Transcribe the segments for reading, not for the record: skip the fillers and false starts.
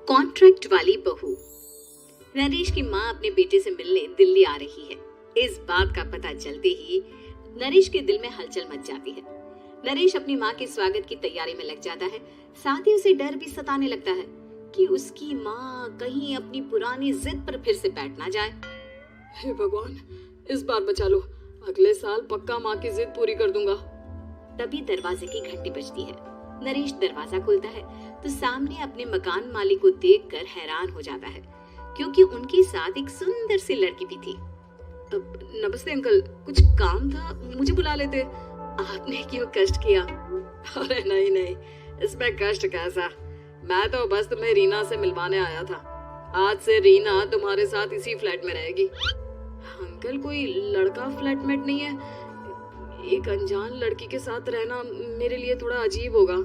Contract वाली बहू। नरेश की माँ अपने बेटे से मिलने दिल्ली आ रही है। इस बात का पता चलते ही नरेश के दिल में हलचल मच जाती है। नरेश अपनी माँ के स्वागत की तैयारी में लग जाता है। साथ ही उसे डर भी सताने लगता है कि उसकी माँ कहीं अपनी पुरानी जिद पर फिर से बैठ ना जाए। हे भगवान, इस बार बचा लो, अगले साल पक्का माँ की जिद पूरी कर दूंगा। तभी दरवाजे की घंटी बजती है। नरेश दरवाजा खोलता है तो सामने अपने मकान मालिक को देखकर हैरान हो जाता है, क्योंकि उनके साथ एक सुंदर सी लड़की भी थी। नमस्ते अंकल, कुछ काम था, मुझे बुला लेते। आपने क्यों कष्ट किया? अरे नहीं, इसमें कष्ट कैसा, मैं तो बस तुम्हें रीना से मिलवाने आया था। आज से रीना तुम्हारे साथ इसी फ्लैट में रहेगी। अंकल, कोई लड़का फ्लैटमेट नहीं है? एक अनजान लड़की के साथ रहना मेरे लिए थोड़ा अजीब होगा।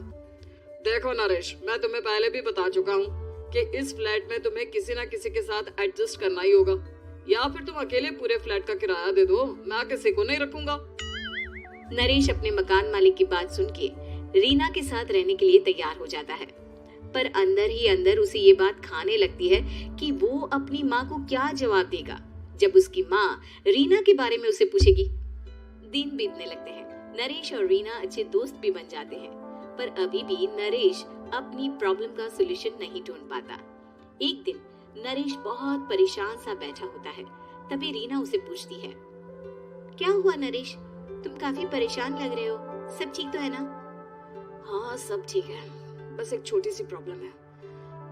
देखो नरेश, मैं तुम्हें पहले भी बता चुका हूँ कि इस फ्लैट में तुम्हें किसी ना किसी के साथ एडजस्ट करना ही होगा, या फिर तुम अकेले पूरे फ्लैट का किराया दे दो, मैं किसी को नहीं रखूंगा। नरेश अपने मकान मालिक की बात सुन के रीना के साथ रहने के लिए तैयार हो जाता है, पर अंदर ही अंदर उसे ये बात खाने लगती है कि वो अपनी माँ को क्या जवाब देगा जब उसकी माँ रीना के बारे में उसे पूछेगी। दिन बीतने लगते हैं। नरेश और रीना अच्छे दोस्त भी बन जाते हैं, पर अभी भी नरेश अपनी प्रॉब्लम का सलूशन नहीं ढूंढ पाता। एक दिन नरेश बहुत परेशान सा बैठा होता है। तभी रीना उसे पूछती है, क्या हुआ नरेश, तुम काफी परेशान लग रहे हो, सब ठीक तो है ना? हाँ, सब ठीक है, बस एक छोटी सी प्रॉब्लम है।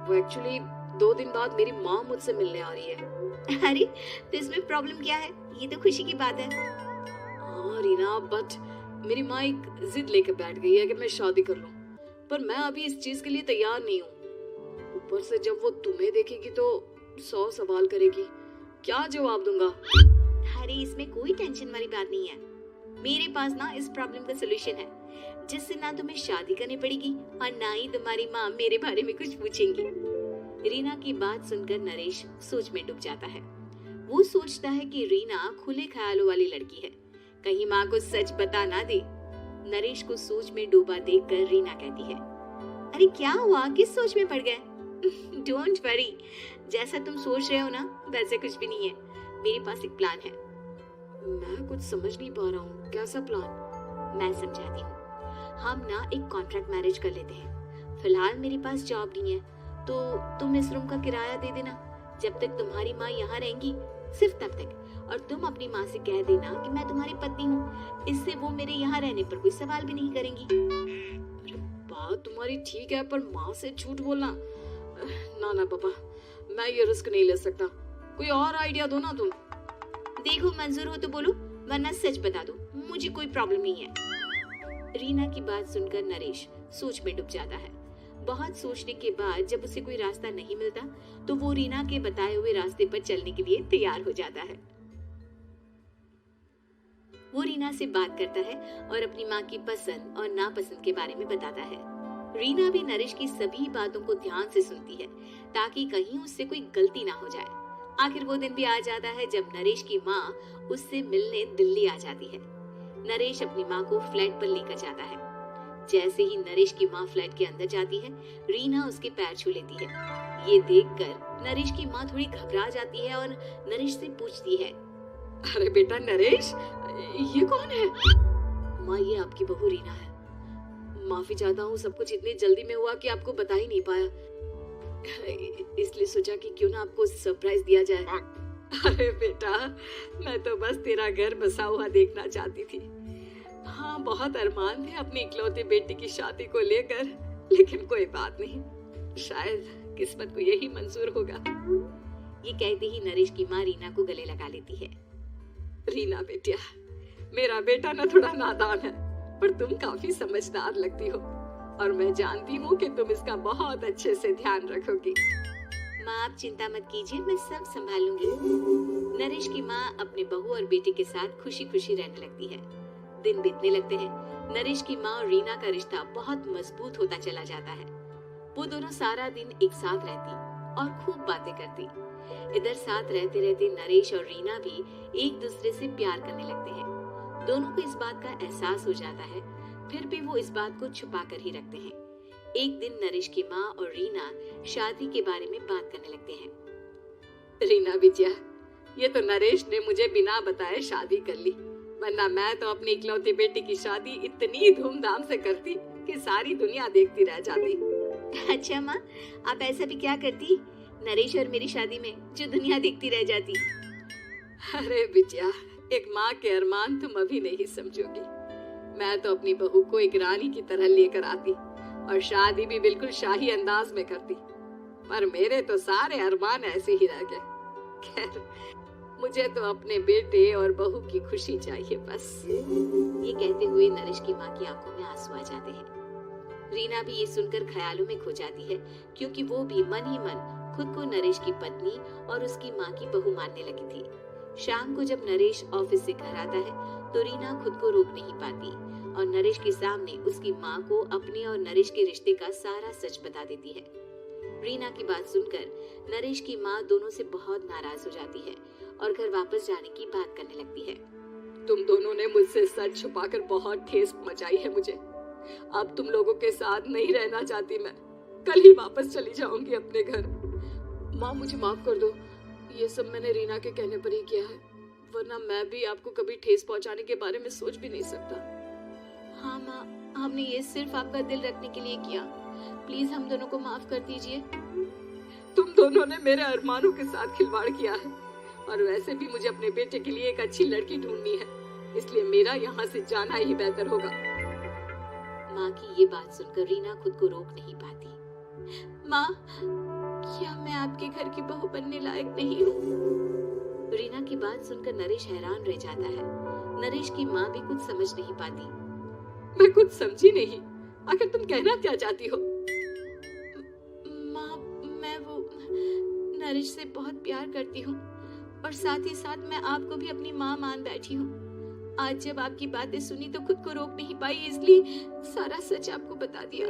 वो एक्चुअली 2 दिन बाद मेरी माँ मुझसे मिलने आ रही है। अरे, तो इसमें प्रॉब्लम क्या है? ये तो खुशी की बात है। हाँ रीना, बट मेरी माँ एक जिद लेकर बैठ गई है कि मैं शादी कर लूं, पर मैं अभी इस चीज के लिए तैयार नहीं हूँ। ऊपर से जब वो तुम्हें देखेगी तो 100 सवाल करेगी, क्या जवाब दूंगा? अरे, इसमें कोई टेंशन वाली बात नहीं है। मेरे पास ना इस प्रॉब्लम का सलूशन है, जिससे ना तुम्हें शादी करनी पड़ेगी और ना ही तुम्हारी माँ मेरे बारे में कुछ पूछेंगी। रीना की बात सुनकर नरेश सोच में डूब जाता है। वो सोचता है कि रीना खुले ख्यालों वाली लड़की है, कहीं माँ को सच बता ना दे। नरेश को सोच में डूबा देखकर रीना कहती है, अरे क्या हुआ, किस सोच में पड़ गए? डोंट वरी, जैसा तुम सोच रहे हो ना वैसे कुछ भी नहीं है। मेरे पास एक प्लान है। मैं कुछ समझ नहीं पा रहा हूँ, कैसा प्लान? मैं समझाती हूँ। हम ना एक कॉन्ट्रैक्ट मैरिज कर लेते हैं। फिलहाल मेरे पास जॉब नहीं है, तो तुम इस रूम का किराया दे देना जब तक तुम्हारी माँ यहाँ रहेंगी, सिर्फ तब तक। और तुम अपनी माँ से कह देना कि मैं तुम्हारी पत्नी हूँ, इससे वो मेरे यहाँ रहने पर कोई सवाल भी नहीं करेंगी। अरे बात तुम्हारी ठीक है, पर माँ से झूठ बोलना, ना पापा, मैं ये रिस्क नहीं ले सकता। कोई और आइडिया दो ना तुम। देखो, मंजूर हो तो बोलो, वरना सच बता दो, मुझे कोई प्रॉब्लम नहीं है। रीना की बात सुनकर नरेश सोच में डूब जाता है। बहुत सोचने के बाद जब उसे कोई रास्ता नहीं मिलता तो वो रीना के बताए हुए रास्ते पर चलने के लिए तैयार हो जाता है। वो रीना से बात करता है और अपनी माँ की पसंद और नापसंद के बारे में बताता है। रीना भी नरेश की सभी बातों को ध्यान से सुनती है, ताकि कहीं उससे कोई गलती ना हो जाए। आखिर वो दिन भी आ जाता है जब नरेश की माँ उससे मिलने दिल्ली आ जाती है। नरेश अपनी माँ को फ्लैट पर लेकर जाता है। जैसे ही नरेश की माँ फ्लैट के अंदर जाती है, रीना उसके पैर छू लेती है। ये देखकर नरेश की माँ थोड़ी घबरा जाती है और नरेश से पूछती है, अरे बेटा नरेश, ये कौन है? माँ, ये आपकी बहू रीना है। माफी चाहता हूँ, सब कुछ इतनी जल्दी में हुआ कि आपको बता ही नहीं पाया, इसलिए सोचा कि क्यों ना आपको सरप्राइज दिया जाए। अरे बेटा, मैं तो बस तेरा घर बसा हुआ देखना चाहती थी। हाँ, बहुत अरमान थे अपनी इकलौती बेटी की शादी को लेकर, लेकिन कोई बात नहीं, शायद किस्मत को यही मंजूर होगा। ये कहते ही नरेश की माँ रीना को गले लगा लेती है। रीना बेटिया, मेरा बेटा ना थोड़ा नादान है, पर तुम काफी समझदार लगती हो, और मैं जानती हूँ कि तुम इसका बहुत अच्छे से ध्यान रखोगी। माँ, आप चिंता मत कीजिए, मैं सब संभाल लूंगी। नरेश की माँ अपने बहू और बेटे के साथ खुशी खुशी रहने लगती है। दिन बीतने लगते हैं। नरेश की माँ और रीना का रिश्ता बहुत मजबूत होता चला जाता है। वो दोनों सारा दिन एक साथ रहती और खूब बातें करती। इधर साथ रहते रहते नरेश और रीना भी एक दूसरे से प्यार करने लगते हैं। दोनों को इस बात का एहसास हो जाता है, फिर भी वो इस बात को छुपा कर ही रखते हैं। एक दिन नरेश की माँ और रीना शादी के बारे में बात करने लगते हैं। रीना बिटिया, ये तो नरेश ने मुझे बिना बताए शादी कर ली, वरना मैं तो अपनी इकलौती बेटी की शादी इतनी धूमधाम से करती कि सारी दुनिया देखती रह जाती। अच्छा माँ, आप ऐसा भी क्या करती नरेश और मेरी शादी में जो दुनिया देखती रह जाती? अरे बिटिया, एक माँ के अरमान तुम अभी नहीं समझोगी। मैं तो अपनी बहू को एक रानी की तरह लेकर आती और शादी भी बिल्कुल शाही अंदाज में करती, पर मेरे तो सारे अरमान ऐसे ही रह गए। खैर, मुझे तो अपने बेटे और बहू की खुशी चाहिए बस। ये कहते हुए नरेश की माँ की आंखों में आंसू आ जाते हैं। रीना भी ये सुनकर ख्यालों में खो जाती है, क्योंकि वो भी मन ही मन खुद को नरेश की पत्नी और उसकी माँ की बहू मानने लगी थी। शाम को जब नरेश ऑफिस से घर आता है तो रीना खुद को रोक नहीं पाती और नरेश के सामने उसकी माँ को अपने और नरेश के रिश्ते का सारा सच बता देती है। रीना की बात सुनकर नरेश की माँ दोनों से बहुत नाराज हो जाती है और घर वापस जाने की बात करने लगती है। तुम दोनों ने मुझसे सच छुपाकर बहुत ठेस मचाई है मुझे। अब तुम लोगों के साथ नहीं रहना चाहती मैं, कल ही वापस चली जाऊंगी अपने घर। माँ, मुझे माफ कर दो, ये सब मैंने रीना के कहने पर ही किया है, वरना मैं भी आपको कभी ठेस पहुंचाने के बारे में सोच भी नहीं सकता। हाँ माँ, हमने ये सिर्फ आपका दिल रखने के लिए किया, प्लीज हम दोनों को माफ कर दीजिए। तुम दोनों ने मेरे अरमानों के साथ खिलवाड़ किया है, और वैसे भी मुझे अपने बेटे के लिए एक अच्छी लड़की ढूंढनी है, इसलिए मेरा यहाँ से जाना ही बेहतर होगा। माँ की ये बात सुनकर रीना खुद को रोक नहीं पाती। माँ, क्या मैं आपके घर की बहू बनने लायक नहीं हूँ? रीना की बात सुनकर नरेश हैरान रह जाता है। नरेश की माँ भी कुछ समझ नहीं पाती। मैं कुछ समझी नहीं, आखिर तुम कहना क्या चाहती हो? माँ, मैं वो नरेश से बहुत प्यार करती हूँ और साथ ही साथ मैं आपको भी अपनी माँ मान बैठी हूँ। आज जब आपकी बातें सुनी तो खुद को रोक नहीं पाई, इसलिए सारा सच आपको बता दिया।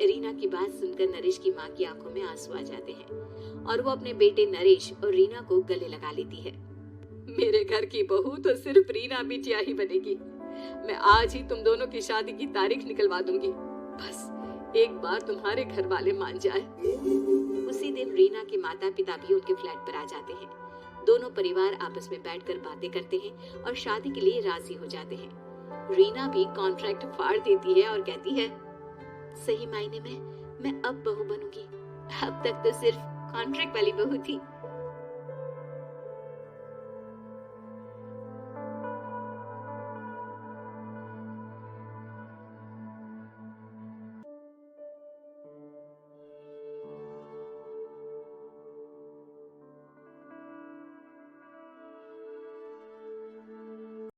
रीना की बात सुनकर नरेश की माँ की आंखों में आंसू आ जाते हैं और वो अपने बेटे नरेश और रीना को गले लगा लेती है। मेरे घर की बहू तो सिर्फ रीना बिटिया ही बनेगी। मैं आज ही तुम दोनों की शादी की तारीख निकलवा दूंगी, बस एक बार तुम्हारे घर वाले मान जाए। उसी दिन रीना के माता पिता भी उनके फ्लैट पर आ जाते हैं। दोनों परिवार आपस में बैठकर बातें करते हैं और शादी के लिए राजी हो जाते हैं। रीना भी कॉन्ट्रैक्ट फाड़ देती है और कहती है, सही मायने में मैं अब बहू बनूंगी, अब तक तो सिर्फ कॉन्ट्रैक्ट वाली बहू थी।